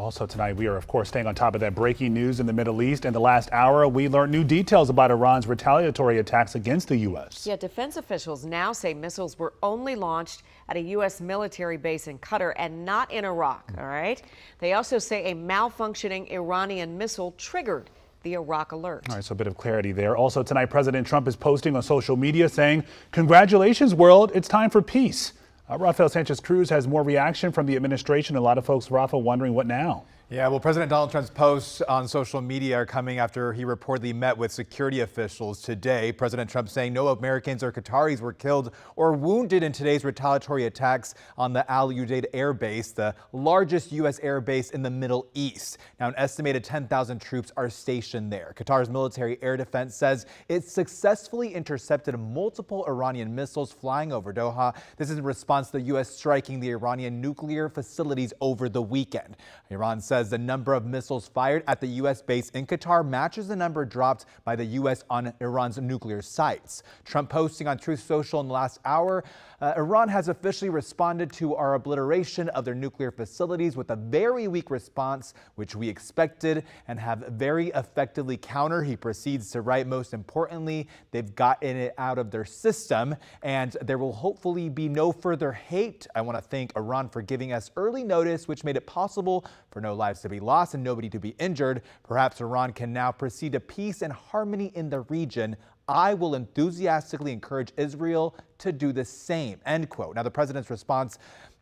Also tonight, we are, of course, staying on top of that breaking news in the Middle East. In the last hour, we learned new details about Iran's retaliatory attacks against the U.S. Yeah, defense officials now say missiles were only launched at a U.S. military base in Qatar and not in Iraq, all right? They also say a malfunctioning Iranian missile triggered the Iraq alert. All right, so a bit of clarity there. Also tonight, President Trump is posting on social media saying, "Congratulations, world, it's time for peace." Rafael Sanchez Cruz has more reaction from the administration. A lot of folks, Rafa, wondering what now? Yeah, well, President Donald Trump's posts on social media are coming after he reportedly met with security officials today. President Trump saying no Americans or Qataris were killed or wounded in today's retaliatory attacks on the Al Udeid Air Base, the largest U.S. air base in the Middle East. Now, an estimated 10,000 troops are stationed there. Qatar's military air defense says it successfully intercepted multiple Iranian missiles flying over Doha. This is in response to the U.S. striking the Iranian nuclear facilities over the weekend. Iran says the number of missiles fired at the U.S. base in Qatar matches the number dropped by the U.S. on Iran's nuclear sites. Trump posting on Truth Social in the last hour, Iran has officially responded to our obliteration of their nuclear facilities with a very weak response, which we expected and have very effectively countered. He proceeds to write, most importantly, they've gotten it out of their system and there will hopefully be no further hate. I want to thank Iran for giving us early notice, which made it possible for no lives to be lost and nobody to be injured. Perhaps Iran can now proceed to peace and harmony in the region. I will enthusiastically encourage Israel to do the same, end quote. Now, the president's response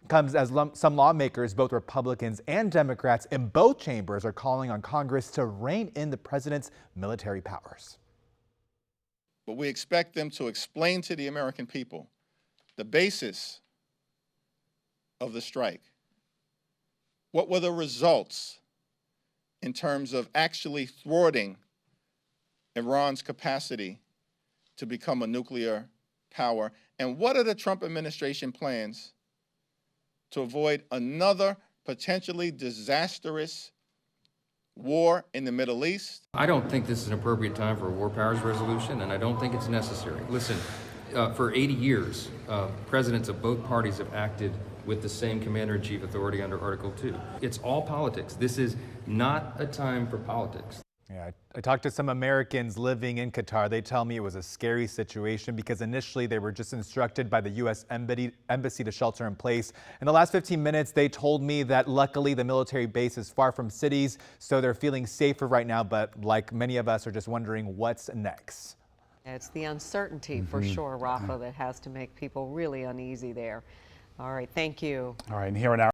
comes as some lawmakers, both Republicans and Democrats in both chambers, are calling on Congress to rein in the president's military powers. But we expect them to explain to the American people the basis of the strike. What were the results in terms of actually thwarting Iran's capacity to become a nuclear power? And what are the Trump administration plans to avoid another potentially disastrous war in the Middle East? I don't think this is an appropriate time for a war powers resolution, and I don't think it's necessary. Listen, for 80 years, presidents of both parties have acted with the same commander-in-chief authority under Article 2. It's all politics. This is not a time for politics. Yeah, I talked to some Americans living in Qatar. They tell me it was a scary situation because initially they were just instructed by the U.S. embassy to shelter in place. In the last 15 minutes, they told me that luckily the military base is far from cities, so they're feeling safer right now, but like many of us are just wondering what's next. It's the uncertainty for sure, Rafa, that has to make people really uneasy there. All right, thank you. All right, and here in our